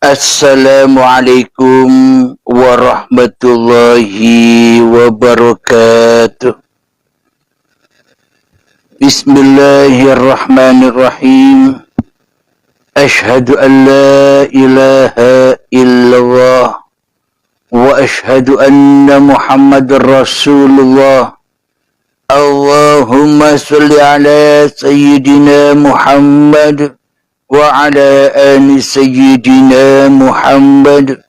Assalamualaikum warahmatullahi wabarakatuh. Bismillahirrahmanirrahim. Ashhadu an la ilaha illallah wa ashhadu anna Muhammadar Rasulullah. Allahumma salli ala sayyidina Muhammad wa ala ali sayyidina Muhammad.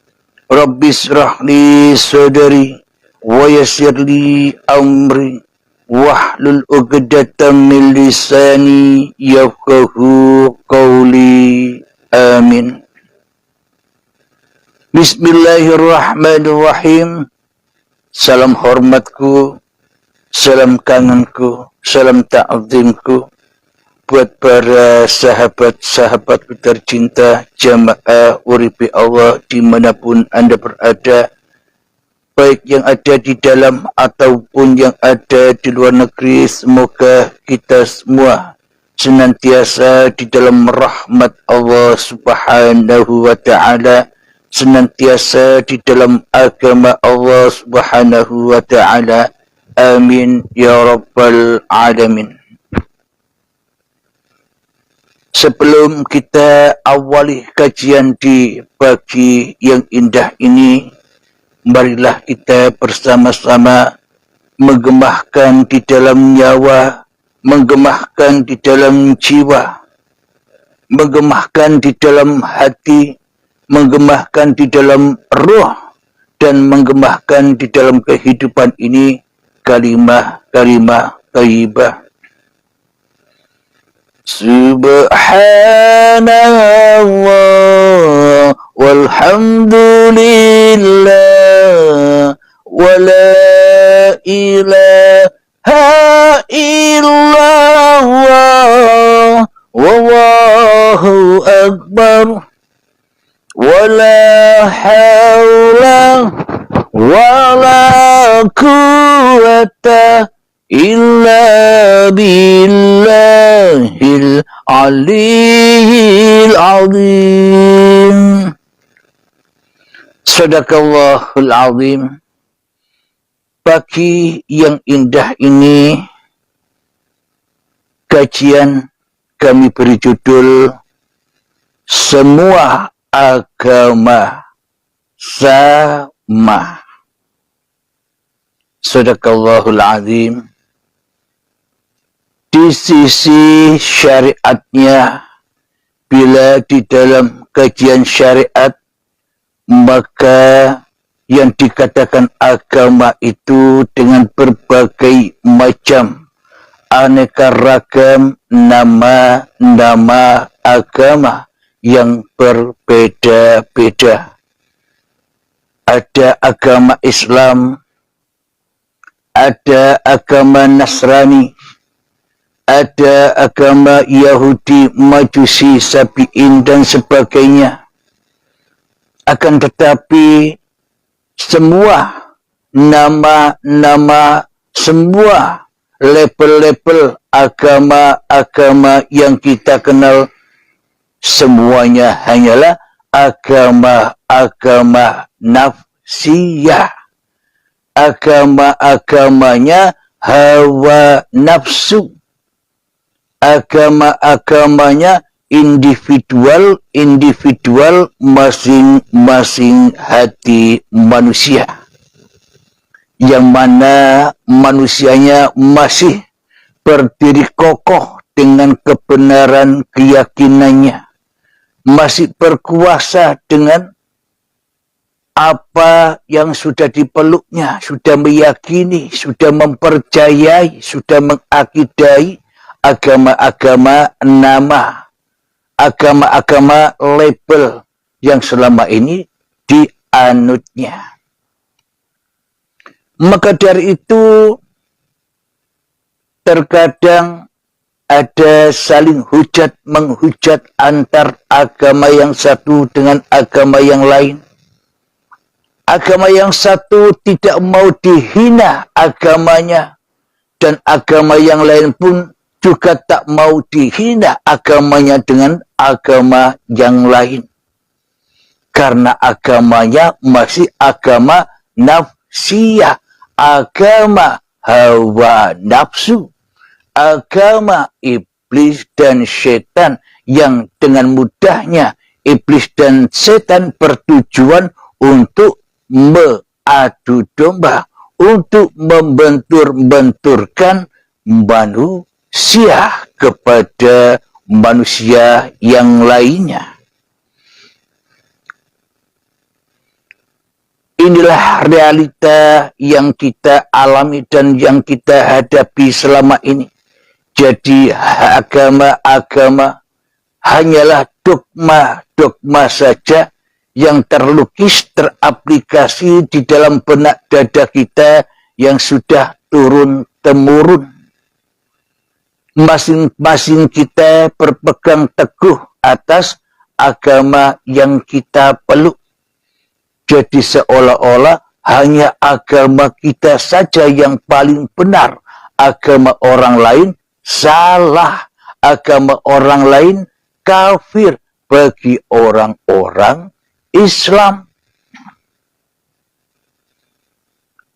Rabbi israh li sadri wa yassir li amri wahlul 'uqdatam min lisani yafqahu qawli. Amin. Bismillahirrahmanirrahim. Salam hormatku, salam kangenku, salam ta'zimku buat para sahabat-sahabatku tercinta, jamaah uripi Allah dimanapun Anda berada, baik yang ada di dalam ataupun yang ada di luar negeri. Semoga kita semua senantiasa di dalam rahmat Allah Subhanahu wa ta'ala, senantiasa di dalam agama Allah Subhanahu wa ta'ala. Amin ya rabbal alamin. Sebelum kita awali kajian di pagi yang indah ini, marilah kita bersama-sama menggemahkan di dalam nyawa, menggemahkan di dalam jiwa, menggemahkan di dalam hati, menggemahkan di dalam roh, dan menggemahkan di dalam kehidupan ini kalimah-kalimah thayyibah. Subhanallah walhamdulillah wa la ilaha illallah wallahu akbar wa la hawla wa la quwwata illa billahil aliyyil azim. Sadaqallahul azim. Pagi yang indah ini, kajian kami beri judul Semua Agama Sama. Sadaqallahul azim. Di sisi syariatnya, bila di dalam kajian syariat, maka yang dikatakan agama itu dengan berbagai macam aneka ragam nama-nama agama yang berbeda-beda. Ada agama Islam, ada agama Nasrani, ada agama Yahudi, Majusi, Sabi'in, dan sebagainya. Akan tetapi semua nama-nama, semua label-label agama-agama yang kita kenal, semuanya hanyalah agama-agama nafsiyah. Agama-agamanya hawa nafsu. Agama-agamanya individual masing-masing hati manusia, yang mana manusianya masih berdiri kokoh dengan kebenaran keyakinannya, masih berkuasa dengan apa yang sudah dipeluknya, sudah meyakini, sudah mempercayai, sudah mengakidai agama-agama nama, agama-agama label yang selama ini dianutnya. Maka dari itu, terkadang ada saling hujat menghujat antar agama yang satu dengan agama yang lain. Agama yang satu tidak mau dihina agamanya, dan agama yang lain pun juga tak mau dihina agamanya dengan agama yang lain. Karena agamanya masih agama nafsiyah, agama hawa nafsu, agama iblis dan setan, yang dengan mudahnya iblis dan setan bertujuan untuk mengadu domba, untuk membentur-benturkan manusia kepada manusia yang lainnya. Inilah realita yang kita alami dan yang kita hadapi selama ini. Jadi agama-agama hanyalah dogma-dogma saja yang terlukis, teraplikasi di dalam benak dada kita yang sudah turun-temurun. Masing-masing kita berpegang teguh atas agama yang kita peluk. Jadi seolah-olah hanya agama kita saja yang paling benar. Agama orang lain salah. Agama orang lain kafir bagi orang-orang Islam.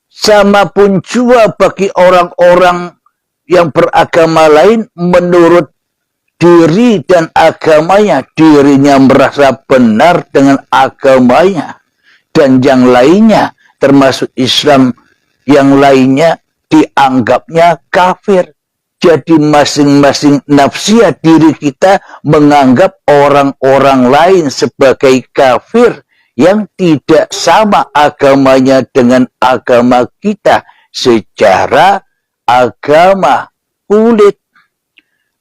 Sama pun juga bagi orang-orang yang beragama lain, menurut diri dan agamanya, dirinya merasa benar dengan agamanya. Dan yang lainnya, termasuk Islam yang lainnya, dianggapnya kafir. Jadi masing-masing nafsiyah diri kita menganggap orang-orang lain sebagai kafir yang tidak sama agamanya dengan agama kita secara agama kulit,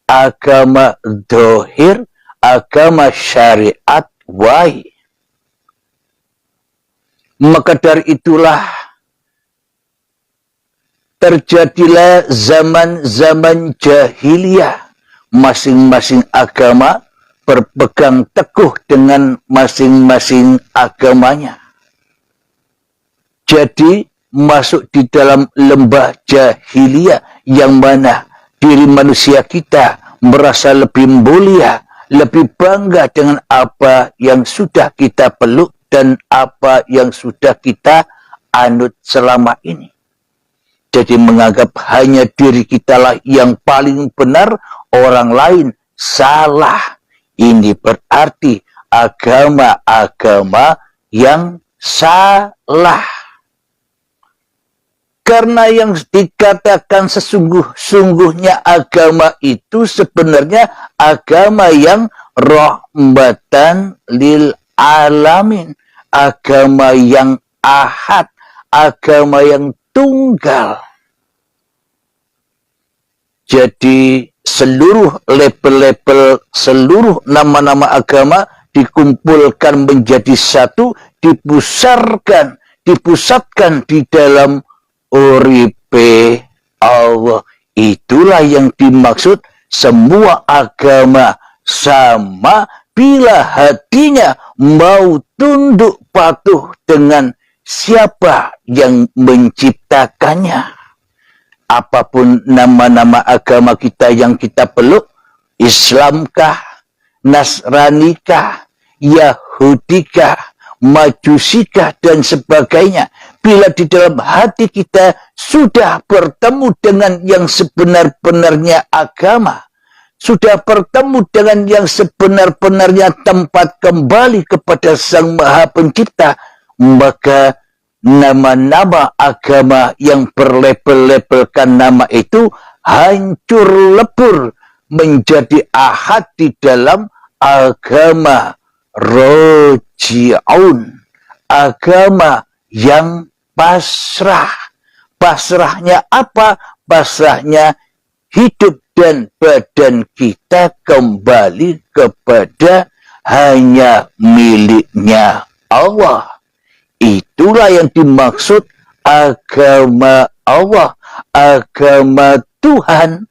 agama dohir, agama syariat wahyi. Maka dari itulah terjadilah zaman-zaman jahiliyah. Masing-masing agama berpegang teguh dengan masing-masing agamanya. Jadi masuk di dalam lembah jahiliyah yang mana diri manusia kita merasa lebih mulia, lebih bangga dengan apa yang sudah kita peluk dan apa yang sudah kita anut selama ini. Jadi menganggap hanya diri kitalah yang paling benar, orang lain salah. Ini berarti agama-agama yang salah. Karena yang dikatakan sesungguh-sungguhnya agama itu sebenarnya agama yang rahmatan lil alamin. Agama yang ahad, agama yang tunggal. Jadi seluruh label-label, seluruh nama-nama agama dikumpulkan menjadi satu, dipusatkan di dalam uripe Allah. Itulah yang dimaksud semua agama sama bila hatinya mau tunduk patuh dengan siapa yang menciptakannya. Apapun nama-nama agama kita yang kita peluk, Islamkah, Nasranikah, Yahudikah, Majusikah, dan sebagainya. Bila di dalam hati kita sudah bertemu dengan yang sebenar-benarnya agama, sudah bertemu dengan yang sebenar-benarnya tempat kembali kepada Sang Maha Pencipta, maka nama-nama agama yang berlabel-labelkan nama itu hancur lebur menjadi ahad di dalam agama roji'un, agama yang pasrah. Pasrahnya apa? Pasrahnya hidup dan badan kita kembali kepada hanya miliknya Allah. Itulah yang dimaksud agama Allah, agama Tuhan.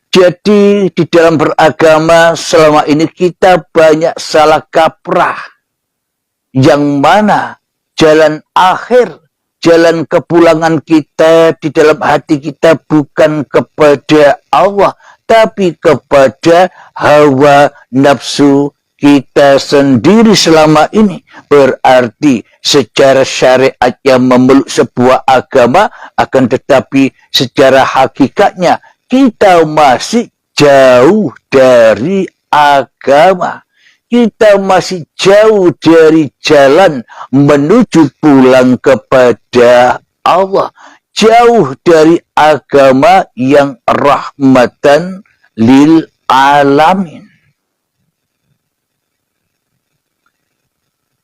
Jadi di dalam beragama selama ini kita banyak salah kaprah. Yang mana jalan akhir, jalan kepulangan kita di dalam hati kita bukan kepada Allah, tapi kepada hawa nafsu kita sendiri selama ini. Berarti secara syariat yang memeluk sebuah agama, akan tetapi secara hakikatnya kita masih jauh dari agama. Kita masih jauh dari jalan menuju pulang kepada Allah. Jauh dari agama yang rahmatan lil alamin.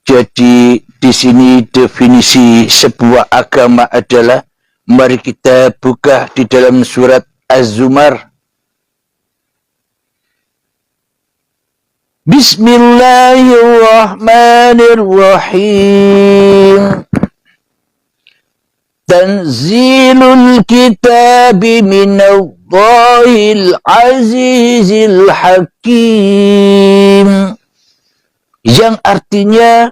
Jadi di sini definisi sebuah agama adalah, mari kita buka di dalam surat Az-Zumar. Bismillahirrahmanirrahim. Tanzilul kitabi minallahil azizil hakim. Yang artinya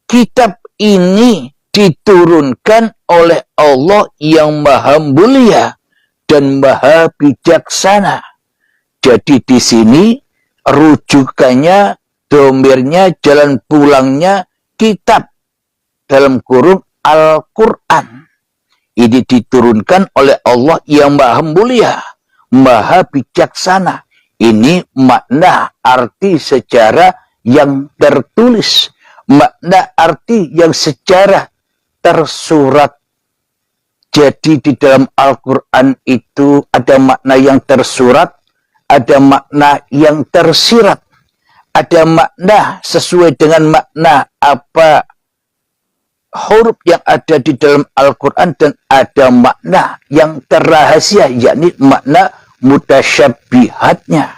kitab ini diturunkan oleh Allah yang maha mulia dan maha bijaksana. Jadi di sini rujukannya, domirnya, jalan pulangnya kitab, dalam kurung Al-Quran. Ini diturunkan oleh Allah yang maha mulia, maha bijaksana. Ini makna arti secara yang tertulis, makna arti yang secara tersurat. Jadi di dalam Al-Quran itu ada makna yang tersurat, ada makna yang tersirat, ada makna sesuai dengan makna apa huruf yang ada di dalam Al-Quran, dan ada makna yang terrahasia, yakni makna mutasyabbihatnya.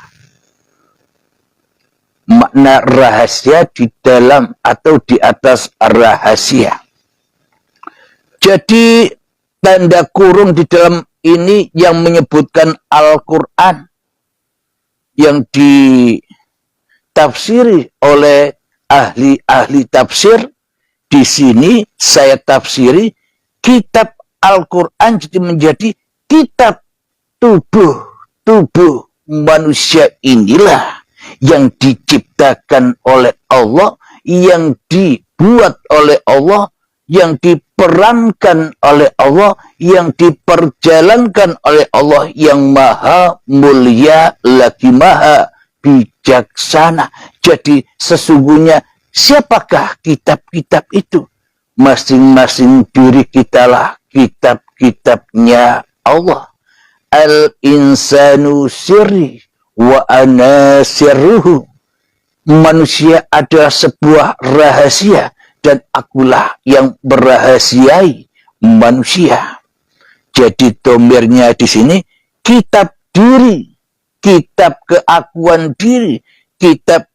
Makna rahasia di dalam atau di atas rahasia. Jadi tanda kurung di dalam ini yang menyebutkan Al-Quran, yang ditafsiri oleh ahli-ahli tafsir. Di sini saya tafsiri kitab Al-Quran jadi menjadi kitab tubuh manusia inilah yang diciptakan oleh Allah, yang dibuat oleh Allah, yang diperankan oleh Allah, yang diperjalankan oleh Allah yang maha mulia lagi maha bijaksana. Jadi sesungguhnya siapakah kitab-kitab itu? Masing-masing diri kitalah kitab-kitabnya Allah. Al-insanu sirri wa ana sirruhu. Manusia adalah sebuah rahasia dan akulah yang berahasiai manusia. Jadi domirnya di sini kitab diri, kitab keakuan diri, kitab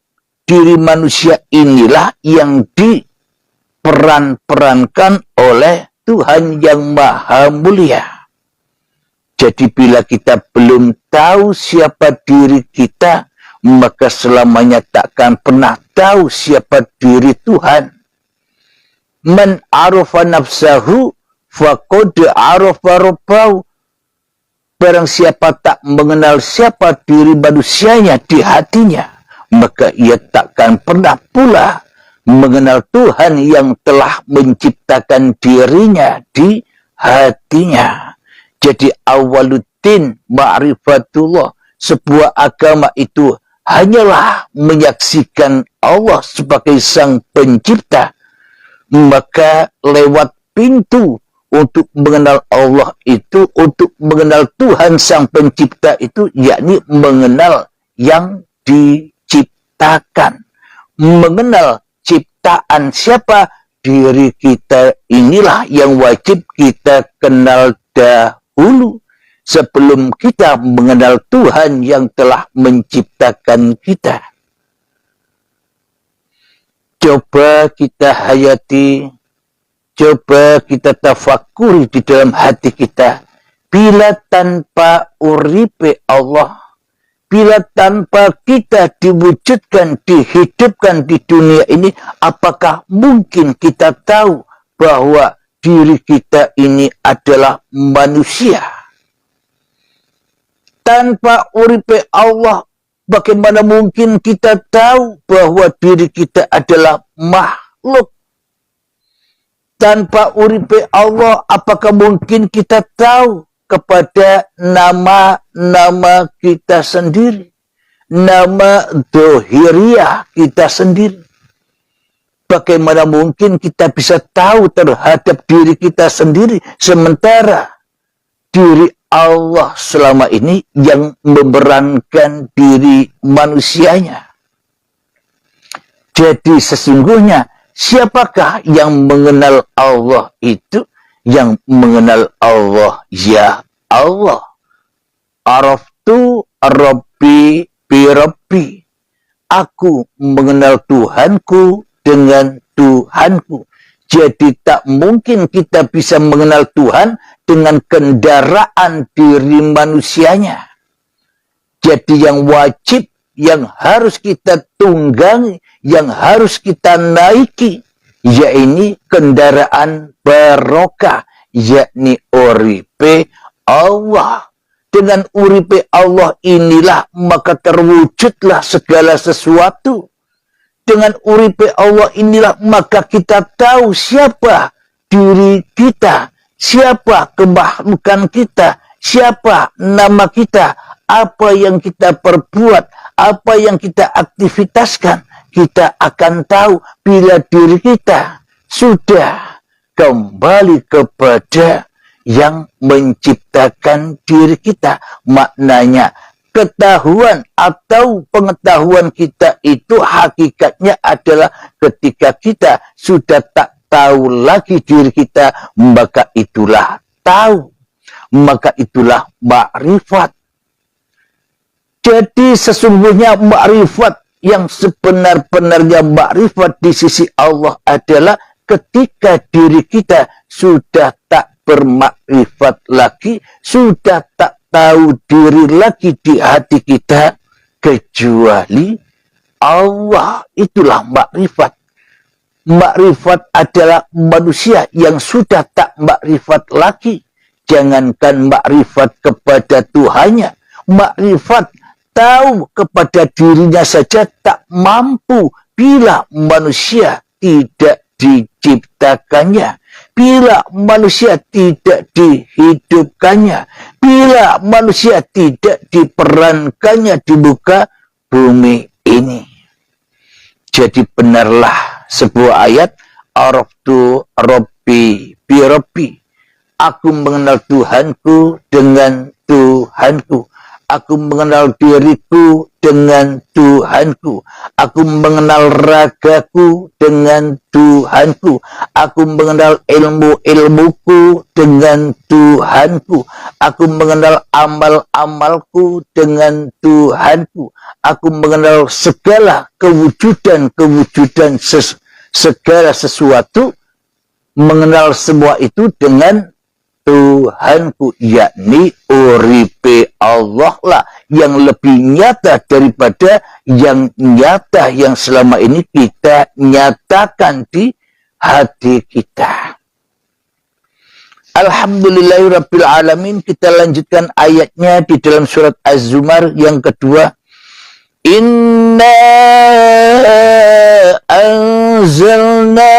diri manusia inilah yang diperankan oleh Tuhan yang maha mulia. Jadi bila kita belum tahu siapa diri kita, maka selamanya takkan pernah tahu siapa diri Tuhan. Man arafa nafsahu faqad arafa rabbahu. Barang siapa tak mengenal siapa diri manusianya di hatinya, maka ia takkan pernah pula mengenal Tuhan yang telah menciptakan dirinya di hatinya. Jadi awaluddin ma'rifatullah, sebuah agama itu hanyalah menyaksikan Allah sebagai sang pencipta. Maka lewat pintu untuk mengenal Allah itu, untuk mengenal Tuhan sang pencipta itu, yakni mengenal yang diciptakan. Mengenal ciptaan siapa? Diri kita inilah yang wajib kita kenal dahulu sebelum kita mengenal Tuhan yang telah menciptakan kita. Coba kita hayati, coba kita tafakuri di dalam hati kita. Bila tanpa uripe Allah, bila tanpa kita diwujudkan, dihidupkan di dunia ini, apakah mungkin kita tahu bahwa diri kita ini adalah manusia? Tanpa uripe Allah, Bagaimana mungkin kita tahu bahwa diri kita adalah makhluk tanpa uripe Allah? Apakah mungkin kita tahu kepada nama-nama kita sendiri, nama dohiriah kita sendiri? Bagaimana mungkin kita bisa tahu terhadap diri kita sendiri, sementara diri Allah selama ini yang memerankan diri manusianya? Jadi sesungguhnya siapakah yang mengenal Allah itu? Yang mengenal Allah, ya Allah. Araftu Rabbi bi Rabbi. Aku mengenal Tuhanku dengan Tuhanku. Jadi tak mungkin kita bisa mengenal Tuhan dengan kendaraan diri manusianya. Jadi yang wajib, yang harus kita tunggangi, yang harus kita naiki, yaitu kendaraan barokah, yakni uripe Allah. Dengan uripe Allah inilah maka terwujudlah segala sesuatu. Dengan uripe Allah inilah maka kita tahu siapa diri kita, siapa kemakhlukan kita, siapa nama kita, apa yang kita perbuat, apa yang kita aktivitaskan. Kita akan tahu bila diri kita sudah kembali kepada yang menciptakan diri kita. Maknanya ketahuan atau pengetahuan kita itu hakikatnya adalah ketika kita sudah tak tahu lagi diri kita, maka itulah tahu, maka itulah makrifat. Jadi sesungguhnya makrifat yang sebenar-benarnya makrifat di sisi Allah adalah ketika diri kita sudah tak bermakrifat lagi, sudah tak tahu diri lagi di hati kita kecuali Allah. Itulah makrifat. Makrifat adalah manusia yang sudah tak makrifat lagi. Jangankan makrifat kepada Tuhannya, makrifat tahu kepada dirinya saja tak mampu bila manusia tidak diciptakannya, bila manusia tidak dihidupkannya, bila manusia tidak diperankannya di muka bumi ini. Jadi benarlah sebuah ayat, Araftu Rabbi bi Rabbi. Aku mengenal Tuhanku dengan Tuhanku. Aku mengenal diriku dengan Tuhanku. Aku mengenal ragaku dengan Tuhanku. Aku mengenal ilmu-ilmuku dengan Tuhanku. Aku mengenal amal-amalku dengan Tuhanku. Aku mengenal segala kewujudan-kewujudan segala sesuatu. Mengenal semua itu dengan Tuhanku, yakni uripe Allah lah yang lebih nyata daripada yang nyata yang selama ini kita nyatakan di hati kita. Alhamdulillahirabbil alamin. Kita lanjutkan ayatnya di dalam surat Az-Zumar yang kedua. Inna anzalna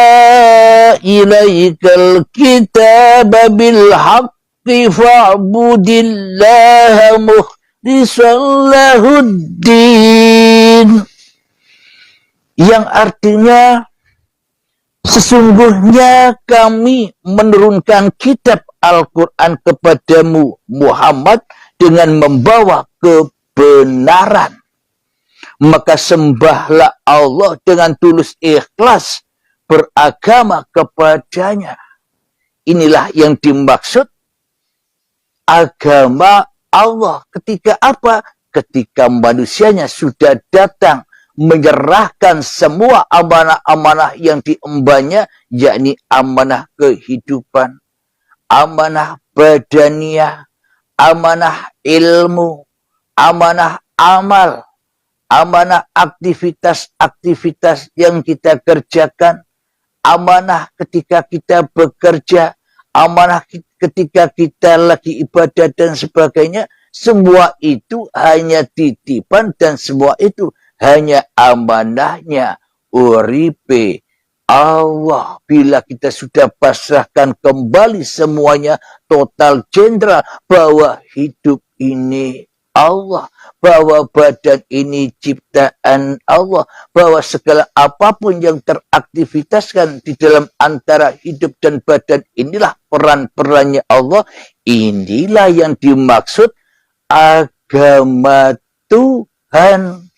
ilaikal kitaba bil haqqi fa'budillaha mukhlishan lahuddin. Yang artinya sesungguhnya kami menurunkan kitab Al-Quran kepadamu Muhammad dengan membawa kebenaran. Maka sembahlah Allah dengan tulus ikhlas beragama kepadanya. Inilah yang dimaksud agama Allah. Ketika apa? Ketika manusianya sudah datang menyerahkan semua amanah-amanah yang diembannya, yakni amanah kehidupan, amanah badaniah, amanah ilmu, amanah amal, amanah aktivitas-aktivitas yang kita kerjakan, amanah ketika kita bekerja, amanah ketika kita lagi ibadah dan sebagainya. Semua itu hanya titipan dan semua itu hanya amanahnya uripe Allah. Bila kita sudah pasrahkan kembali semuanya total jenderal bahwa hidup ini Allah, bahwa badan ini ciptaan Allah, bahwa segala apapun yang teraktivitaskan di dalam antara hidup dan badan inilah peran-perannya Allah. Inilah yang dimaksud agama Tuhan.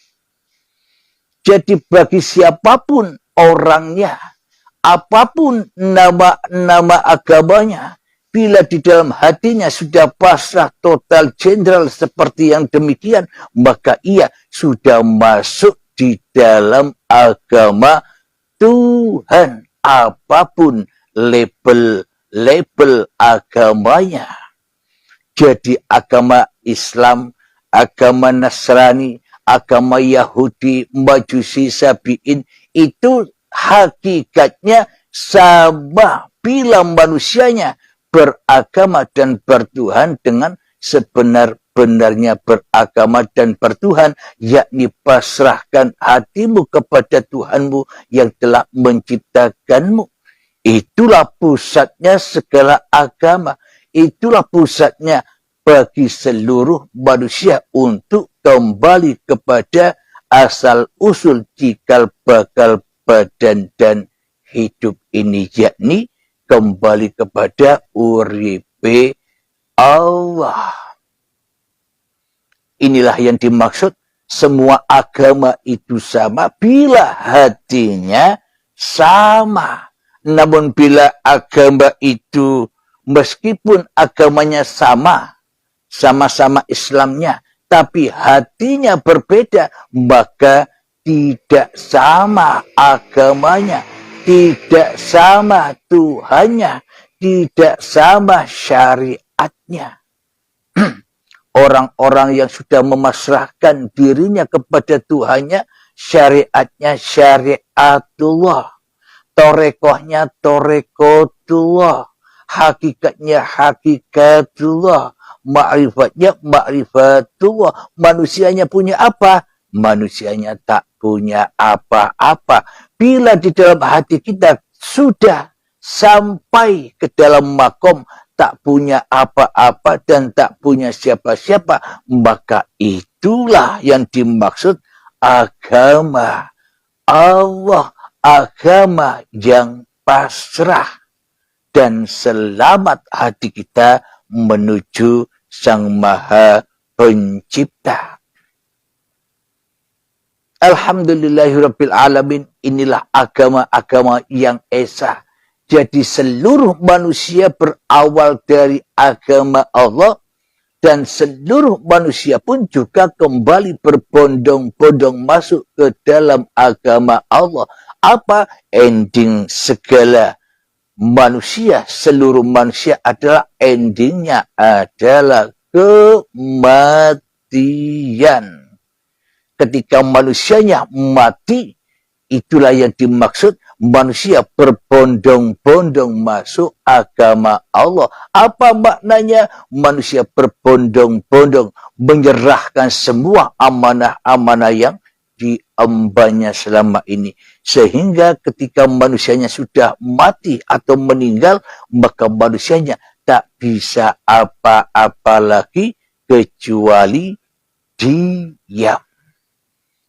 Jadi bagi siapapun orangnya, apapun nama agamanya, bila di dalam hatinya sudah pasrah total jenderal seperti yang demikian, maka ia sudah masuk di dalam agama Tuhan. Apapun label agamanya. Jadi agama Islam, agama Nasrani, agama Yahudi, Majusi, Sabi'in, itu hakikatnya sama bila manusianya beragama dan bertuhan dengan sebenar-benarnya beragama dan bertuhan, yakni pasrahkan hatimu kepada Tuhanmu yang telah menciptakanmu. Itulah pusatnya segala agama. Itulah pusatnya bagi seluruh manusia untuk kembali kepada asal-usul cikal bakal badan dan hidup ini, yakni kembali kepada uripe Allah. Inilah yang dimaksud semua agama itu sama bila hatinya sama. Namun bila agama itu meskipun agamanya sama-sama Islamnya, tapi hatinya berbeda, maka tidak sama agamanya, tidak sama Tuhannya, tidak sama syariatnya. Orang-orang yang sudah memasrahkan dirinya kepada Tuhannya, syariatnya syariatullah, torekohnya torekotullah, hakikatnya hakikatullah, ma'rifatnya ma'rifatullah. Manusianya punya apa? Manusianya tak punya apa-apa. Bila di dalam hati kita sudah sampai ke dalam makom tak punya apa-apa dan tak punya siapa-siapa, maka itulah yang dimaksud agama Allah, agama yang pasrah dan selamat hati kita menuju Sang Maha Pencipta. Alhamdulillahirabbil alamin. Inilah agama-agama yang esa. Jadi seluruh manusia berawal dari agama Allah dan seluruh manusia pun juga kembali berbondong-bondong masuk ke dalam agama Allah. Apa ending segala manusia? Seluruh manusia adalah endingnya adalah kematian. Ketika manusianya mati, itulah yang dimaksud manusia berbondong-bondong masuk agama Allah. Apa maknanya? Manusia berbondong-bondong menyerahkan semua amanah-amanah yang diembannya selama ini. Sehingga ketika manusianya sudah mati atau meninggal, maka manusianya tak bisa apa-apa lagi kecuali diam.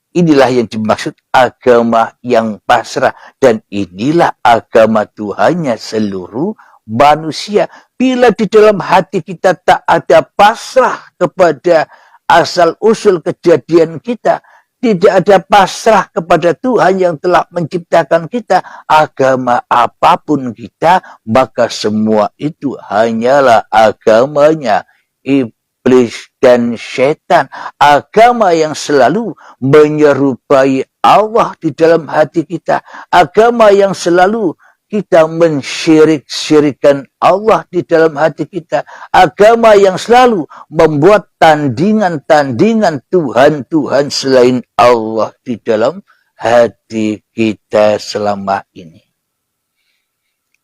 Inilah yang dimaksud agama yang pasrah. Dan inilah agama Tuhannya seluruh manusia. Bila di dalam hati kita tak ada pasrah kepada asal-usul kejadian kita, tidak ada pasrah kepada Tuhan yang telah menciptakan kita, agama apapun kita, maka semua itu hanyalah agamanya iblis dan setan. Agama yang selalu menyerupai Allah di dalam hati kita. Agama yang selalu kita mensyirik-syirikan Allah di dalam hati kita. Agama yang selalu membuat tandingan-tandingan Tuhan-Tuhan selain Allah di dalam hati kita selama ini.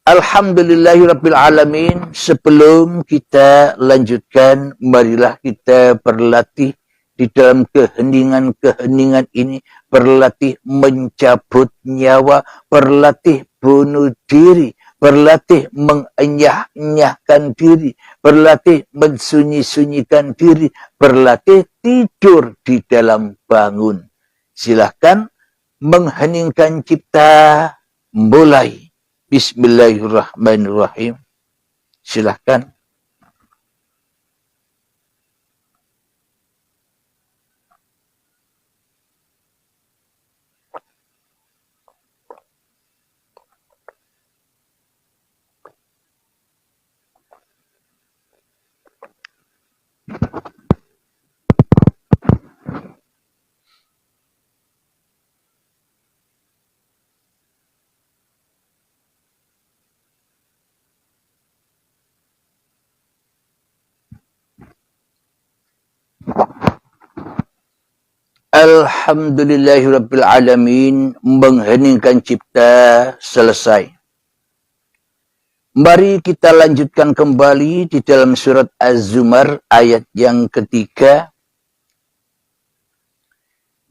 Alhamdulillahirabbil alamin. Sebelum kita lanjutkan, marilah kita berlatih di dalam keheningan-keheningan ini, berlatih mencabut nyawa, berlatih bunuh diri, berlatih mengenyah-enyahkan diri, berlatih mensunyi-sunyikan diri, berlatih tidur di dalam bangun. Silahkan mengheningkan cipta, mulai. Bismillahirrahmanirrahim. Silahkan. Alhamdulillahirabbil alamin. Mengheningkan cipta selesai. Mari kita lanjutkan kembali di dalam surat Az-Zumar ayat yang ketiga.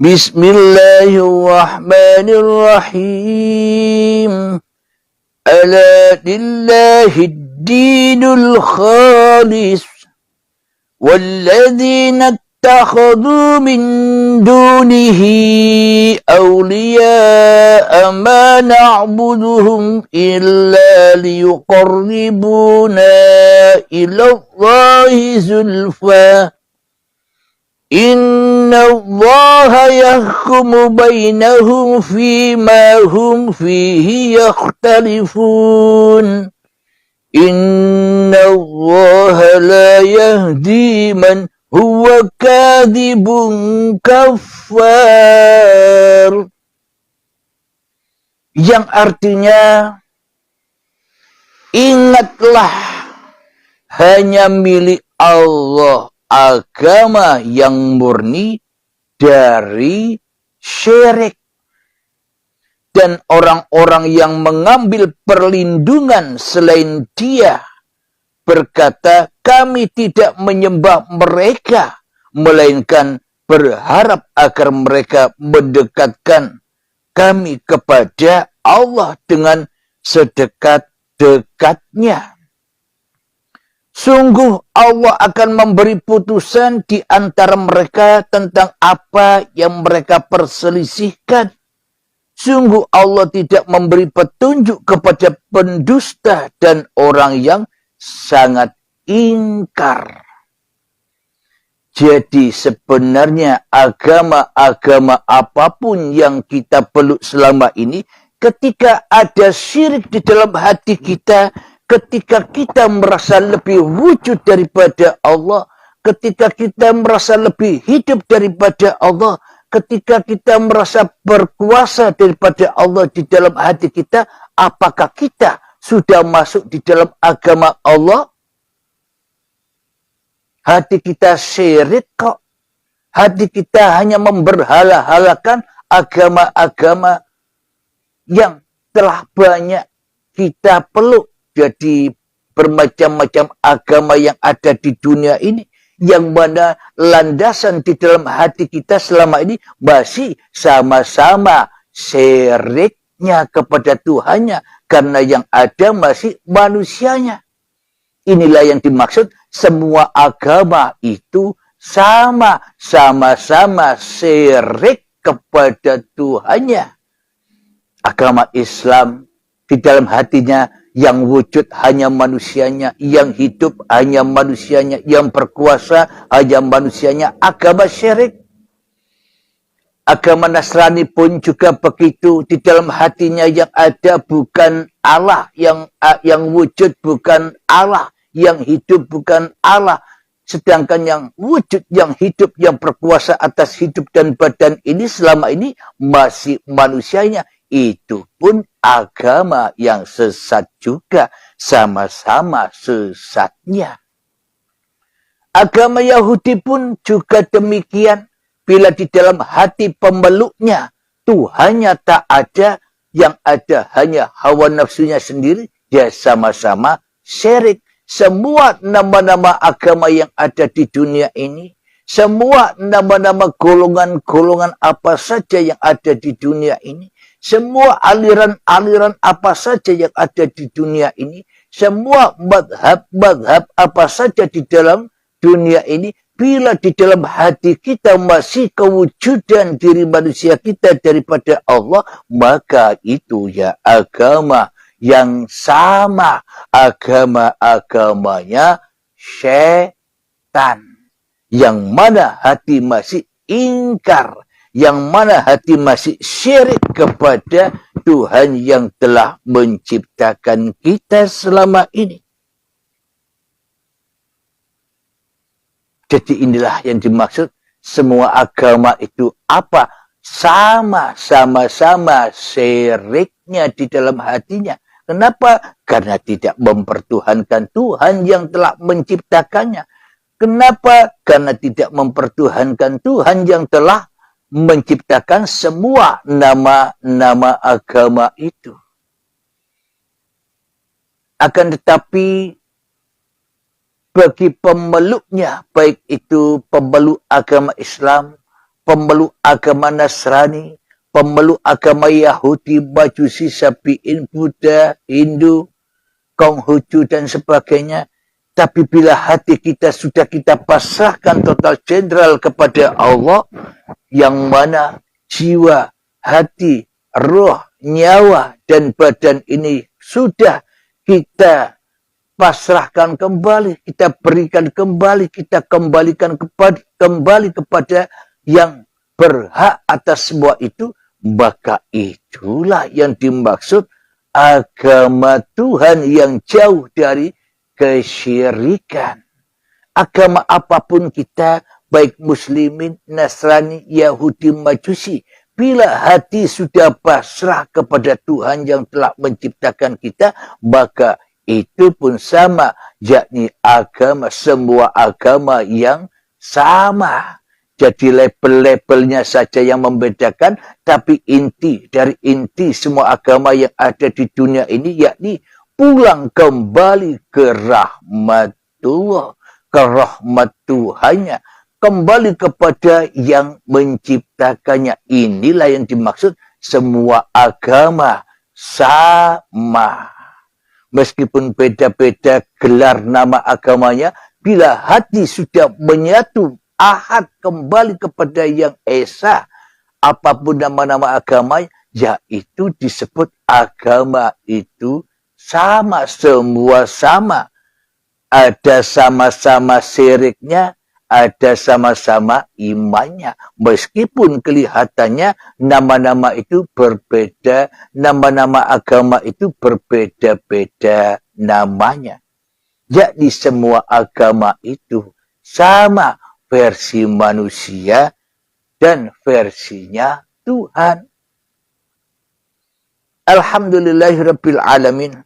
Bismillahirrahmanirrahim. Ala lillahid dinul khalis. Walladzina اتخذوا من دونه أولياء ما نعبدهم إلا ليقربونا إلى الله زلفى إن الله يحكم بينهم فيما هم فيه يختلفون إن الله لا يهدي من huwa kadhibun kafar, yang artinya ingatlah hanya milik Allah agama yang murni dari syirik, dan orang-orang yang mengambil perlindungan selain Dia berkata, kami tidak menyembah mereka, melainkan berharap agar mereka mendekatkan kami kepada Allah dengan sedekat-dekatnya. Sungguh Allah akan memberi putusan di antara mereka tentang apa yang mereka perselisihkan. Sungguh Allah tidak memberi petunjuk kepada pendusta dan orang yang sangat ingkar. Jadi sebenarnya agama-agama apapun yang kita peluk selama ini, ketika ada syirik di dalam hati kita, ketika kita merasa lebih wujud daripada Allah, ketika kita merasa lebih hidup daripada Allah, ketika kita merasa berkuasa daripada Allah di dalam hati kita, apakah kita sudah masuk di dalam agama Allah? Hati kita syirik kok. Hati kita hanya memberhala-halakan agama-agama yang telah banyak kita peluk. Jadi bermacam-macam agama yang ada di dunia ini, yang mana landasan di dalam hati kita selama ini masih sama-sama syiriknya kepada Tuhannya, karena yang ada masih manusianya. Inilah yang dimaksud semua agama itu sama-sama syirik kepada Tuhannya. Agama Islam di dalam hatinya yang wujud hanya manusianya, yang hidup hanya manusianya, yang berkuasa hanya manusianya, agama syirik. Agama Nasrani pun juga begitu, di dalam hatinya yang ada bukan Allah, yang wujud bukan Allah, yang hidup bukan Allah. Sedangkan yang wujud, yang hidup, yang berkuasa atas hidup dan badan ini selama ini masih manusianya. Itu pun agama yang sesat juga, sama-sama sesatnya. Agama Yahudi pun juga demikian. Bila di dalam hati pemeluknya Tuhannya tak ada, yang ada hanya hawa nafsunya sendiri, ya sama-sama syirik. Semua nama-nama agama yang ada di dunia ini, semua nama-nama golongan-golongan apa saja yang ada di dunia ini, semua aliran-aliran apa saja yang ada di dunia ini, semua madhab-madhab apa saja di dalam dunia ini, bila di dalam hati kita masih kewujudan diri manusia kita daripada Allah, maka itu ya agama yang sama, agama-agamanya syaitan. Yang mana hati masih ingkar, yang mana hati masih syirik kepada Tuhan yang telah menciptakan kita selama ini. Jadi inilah yang dimaksud semua agama itu apa? Sama-sama syiriknya di dalam hatinya. Kenapa? Karena tidak mempertuhankan Tuhan yang telah menciptakannya. Kenapa? Karena tidak mempertuhankan Tuhan yang telah menciptakan semua nama-nama agama itu. Akan tetapi bagi pemeluknya, baik itu pemeluk agama Islam, pemeluk agama Nasrani, pemeluk agama Yahudi, Majusi, Sabi'in, Buddha, Hindu, Konghucu dan sebagainya. Tapi bila hati kita sudah kita pasrahkan total jenderal kepada Allah, yang mana jiwa, hati, roh, nyawa, dan badan ini sudah kita pasrahkan kembali, kita berikan kembali, kita kembalikan kembali kepada yang berhak atas semua itu, maka itulah yang dimaksud agama Tuhan yang jauh dari kesyirikan. Agama apapun kita, baik muslimin, Nasrani, Yahudi, Majusi, bila hati sudah pasrah kepada Tuhan yang telah menciptakan kita, maka itu pun sama, yakni agama, semua agama yang sama. Jadi label-labelnya saja yang membedakan, tapi inti dari inti semua agama yang ada di dunia ini, yakni pulang kembali ke rahmatullah, ke rahmat Tuhannya, kembali kepada yang menciptakannya. Inilah yang dimaksud semua agama sama. Meskipun beda-beda gelar nama agamanya, bila hati sudah menyatu, ahad kembali kepada yang esa, apapun nama-nama agamanya, yaitu disebut agama itu sama, semua sama. Ada sama-sama syiriknya, ada sama-sama imannya. Meskipun kelihatannya nama-nama itu berbeda, nama-nama agama itu berbeda-beda namanya. Jadi semua agama itu sama, versi manusia dan versinya Tuhan. Alhamdulillahirabbil alamin.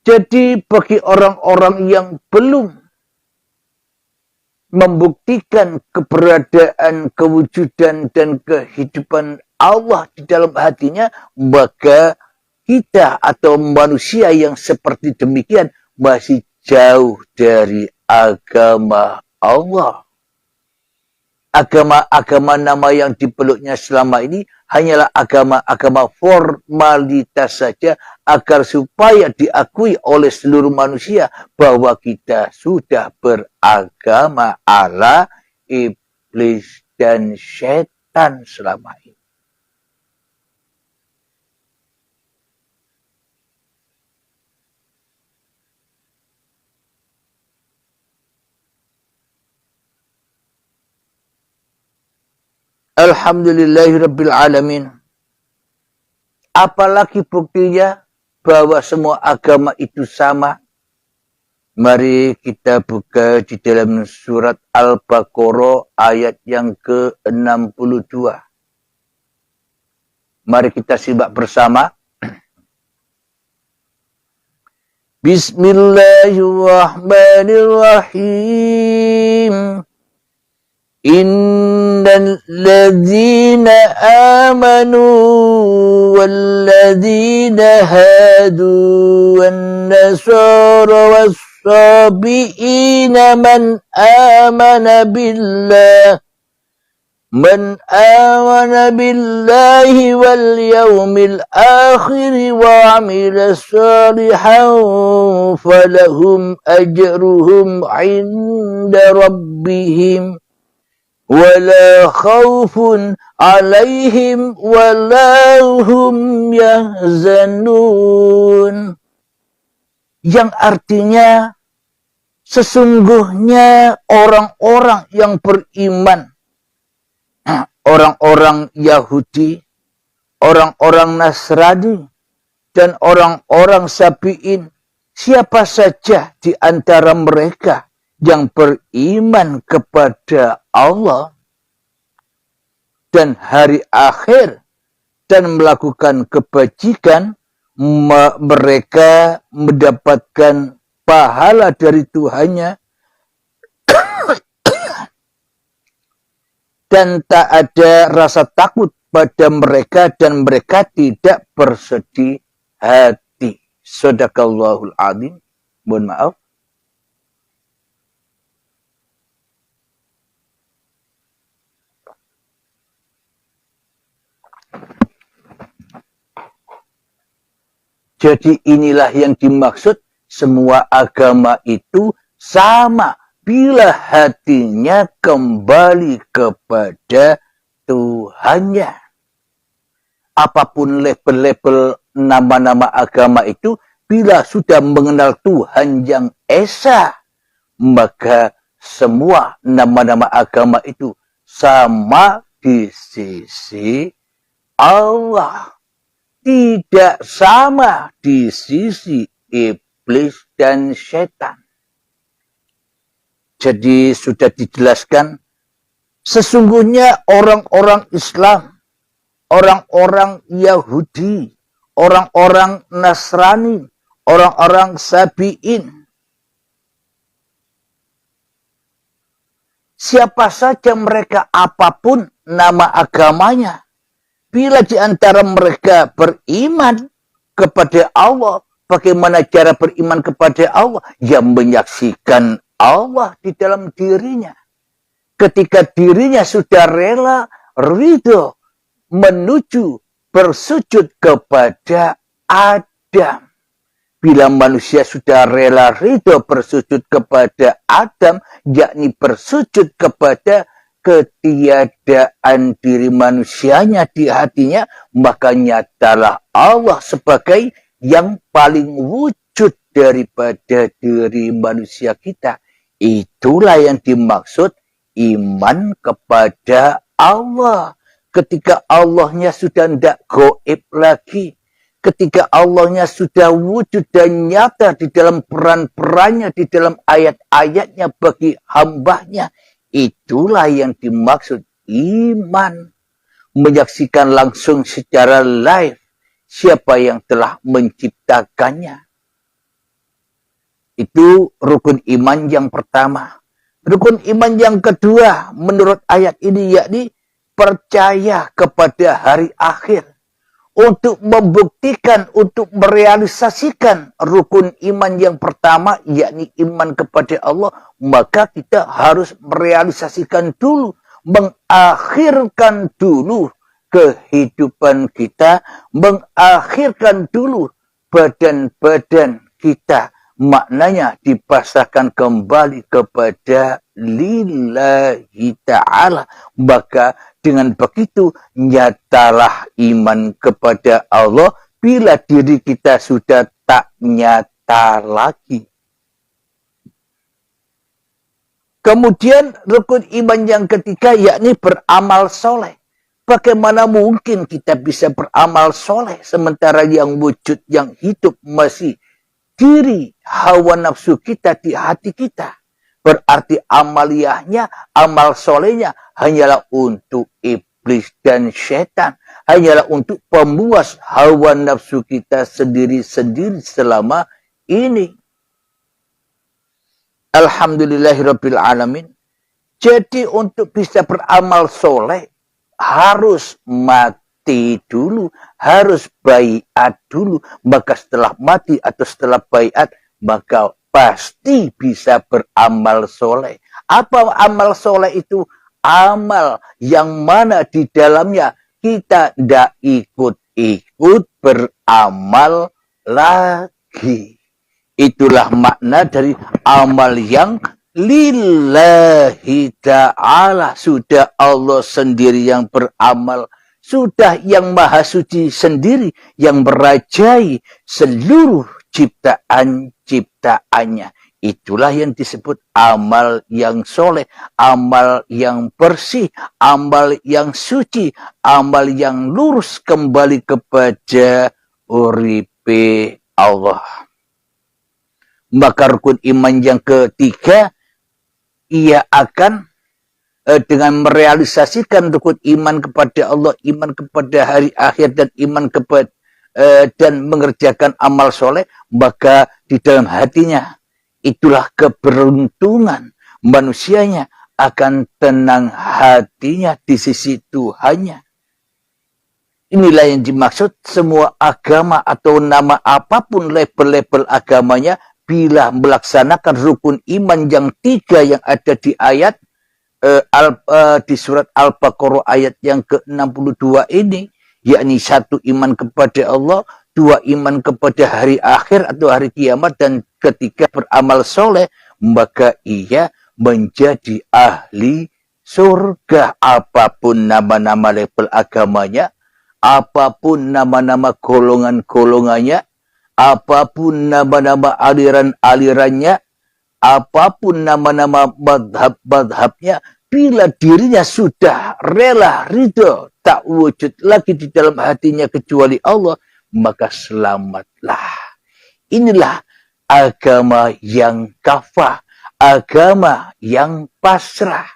Jadi bagi orang-orang yang belum membuktikan keberadaan, kewujudan, dan kehidupan Allah di dalam hatinya, maka kita atau manusia yang seperti demikian masih jauh dari agama Allah. Agama-agama nama yang dipeluknya selama ini hanyalah agama-agama formalitas saja, agar supaya diakui oleh seluruh manusia bahwa kita sudah beragama ala iblis dan setan selama ini. Alhamdulillahirabbil alamin. Apalagi buktinya bahwa semua agama itu sama? Mari kita buka di dalam surat Al-Baqarah ayat yang ke-62. Mari kita simak bersama. Bismillahirrahmanirrahim. Innal ladzina amanu wal ladzina hadu wan nasara was-sabiina man amana billah wal yawmil akhir wa amila salihan falahum ajruhum 'inda rabbihim wala khaufun 'alaihim wala hum yahzanun. Yang artinya sesungguhnya orang-orang yang beriman, orang-orang Yahudi, orang-orang Nasrani, dan orang-orang Sabi'in, siapa saja di antara mereka yang beriman kepada Allah dan hari akhir dan melakukan kebajikan, mereka mendapatkan pahala dari Tuhannya dan tak ada rasa takut pada mereka dan mereka tidak bersedih hati. Shadaqallahul adzim. Mohon maaf. Jadi inilah yang dimaksud, semua agama itu sama bila hatinya kembali kepada Tuhannya. Apapun label-label nama-nama agama itu, bila sudah mengenal Tuhan yang Esa, maka semua nama-nama agama itu sama di sisi Allah. Tidak sama di sisi iblis dan setan. Jadi sudah dijelaskan, sesungguhnya orang-orang Islam, orang-orang Yahudi, orang-orang Nasrani, orang-orang Sabi'in, siapa saja mereka, apapun nama agamanya, bila di antara mereka beriman kepada Allah, bagaimana cara beriman kepada Allah? Ya menyaksikan Allah di dalam dirinya. Ketika dirinya sudah rela, ridho, menuju bersujud kepada Adam. Bila manusia sudah rela, ridho, bersujud kepada Adam, yakni bersujud kepada ketiadaan diri manusianya di hatinya, maka nyatalah Allah sebagai yang paling wujud daripada diri manusia kita. Itulah yang dimaksud iman kepada Allah. Ketika Allahnya sudah tidak gaib lagi, ketika Allahnya sudah wujud dan nyata di dalam peran-perannya, di dalam ayat-ayatnya bagi hambanya, itulah yang dimaksud iman. Menyaksikan langsung secara live siapa yang telah menciptakannya. Itu rukun iman yang pertama. Rukun iman yang kedua menurut ayat ini yakni percaya kepada hari akhir. Untuk membuktikan, untuk merealisasikan rukun iman yang pertama, yakni iman kepada Allah, maka kita harus merealisasikan dulu, mengakhirkan dulu kehidupan kita, mengakhirkan dulu badan-badan kita. Maknanya dipasrahkan kembali kepada lillahi ta'ala. Maka dengan begitu nyatalah iman kepada Allah bila diri kita sudah tak nyata lagi. Kemudian rukun iman yang ketiga yakni beramal soleh. Bagaimana mungkin kita bisa beramal soleh sementara yang wujud, yang hidup masih diri hawa nafsu kita di hati kita? Berarti amaliyahnya, amal solehnya hanyalah untuk iblis dan setan. Hanyalah untuk pemuas hawa nafsu kita sendiri-sendiri selama ini. Alhamdulillahirabbil alamin. Jadi untuk bisa beramal soleh harus mati dulu, harus baiat dulu. Maka setelah mati atau setelah baiat, maka pasti bisa beramal soleh. Apa amal soleh itu? Amal yang mana di dalamnya kita tidak ikut-ikut beramal lagi. Itulah makna dari amal yang lillahi ta'ala. Sudah Allah sendiri yang beramal. Sudah yang maha suci sendiri yang merajai seluruh ciptaan-ciptaannya. Itulah yang disebut amal yang soleh, amal yang bersih, amal yang suci, amal yang lurus kembali kepada uripe Allah. Maka rukun iman yang ketiga, ia akan dengan merealisasikan rukun iman kepada Allah, iman kepada hari akhir, dan iman kepada dan mengerjakan amal soleh, maka di dalam hatinya itulah keberuntungan manusianya, akan tenang hatinya di sisi Tuhannya. Inilah yang dimaksud semua agama atau nama apapun label-label agamanya, bila melaksanakan rukun iman yang 3 yang ada di ayat di surat Al-Baqarah ayat yang ke-62 ini, yakni 1 iman kepada Allah, 2 iman kepada hari akhir atau hari kiamat, dan 3 beramal soleh, maka ia menjadi ahli surga. Apapun nama-nama label agamanya, apapun nama-nama golongan-golongannya, apapun nama-nama aliran-alirannya, apapun nama-nama madhab-madhabnya, bila dirinya sudah rela, ridho, tak wujud lagi di dalam hatinya kecuali Allah, maka selamatlah. Inilah agama yang kafah, agama yang pasrah.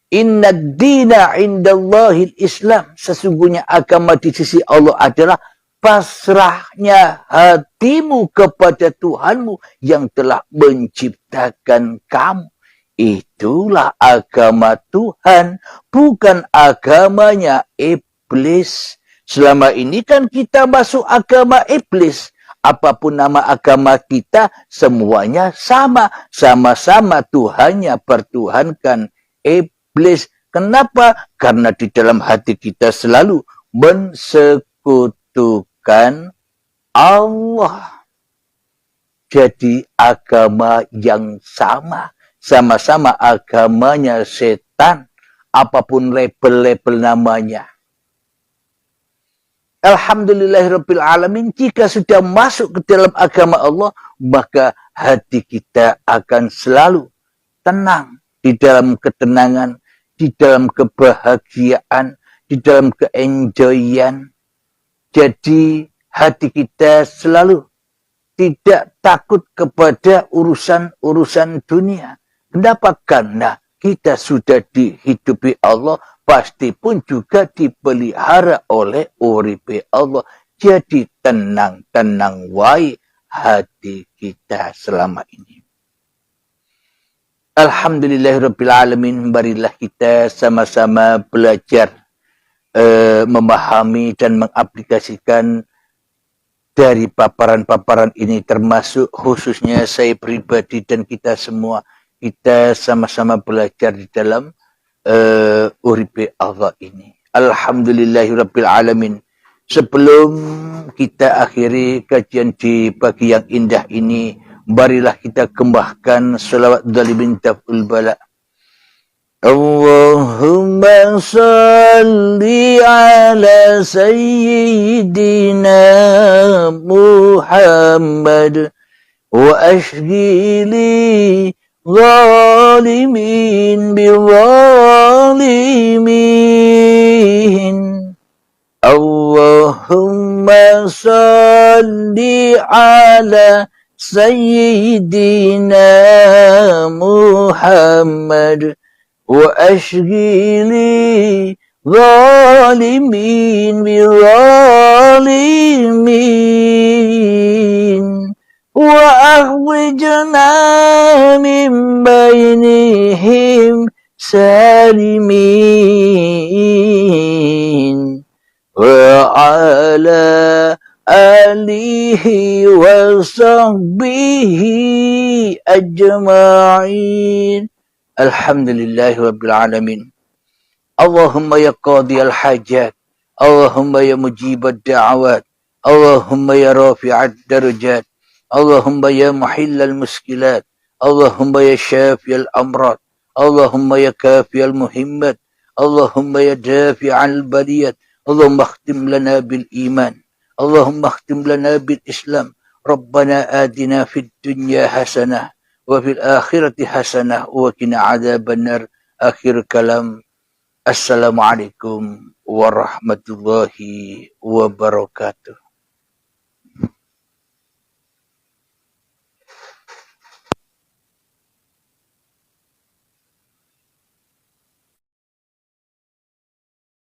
Inna dina indallahil Islam. Sesungguhnya agama di sisi Allah adalah pasrahnya hatimu kepada Tuhanmu yang telah menciptakan kamu. Itulah agama Tuhan, bukan agamanya iblis. Selama ini kan kita masuk agama iblis. Apapun nama agama kita, semuanya sama. Sama-sama Tuhannya bertuhankan iblis. Kenapa? Karena di dalam hati kita selalu mensekutukan Allah. Jadi agama yang sama. Sama-sama agamanya setan. Apapun label-label namanya. Alhamdulillahirabbil alamin, jika sudah masuk ke dalam agama Allah, maka hati kita akan selalu tenang, di dalam ketenangan, di dalam kebahagiaan, di dalam keenjoyan. Jadi hati kita selalu tidak takut kepada urusan-urusan dunia. Kenapa? Karena kita sudah dihidupi Allah, pasti pun juga dipelihara oleh uripe Allah. Jadi tenang wae hati kita selama ini. Alhamdulillahirabbil alamin, marilah kita sama-sama belajar memahami dan mengaplikasikan dari paparan-paparan ini, termasuk khususnya saya pribadi dan kita semua. Kita sama-sama belajar di dalam uripe Allah ini. Alhamdulillahirabbil alamin. Sebelum kita akhiri kajian di pagi yang indah ini, marilah kita kembangkan selawat dzalimin taful bala. Allahumma salli ala sayyidina Muhammad wa ashghili zalimin bizalimin. Allahumma salli ala sayyidina Muhammad wa ashghili zalimin bizalimin. وأخرجنا من بينهم سالمين وعلى آله وصحبه أجمعين. الحمد لله رب العالمين. اللهم يا قاضي الحاجات، اللهم يا مجيب الدعوات، اللهم يا رافع الدرجات، اللهم يا محل المشكلات، اللهم يا شافي الأمراض، اللهم يا كافي المهمات، اللهم يا دافع عن البليات. اللهم اختم لنا بالإيمان، اللهم اختم لنا بالإسلام. ربنا آتنا في الدنيا حسنة وفي الآخرة حسنة وقنا عذاب النار. آخر كلام. Assalamualaikum warahmatullahi wabarakatuh.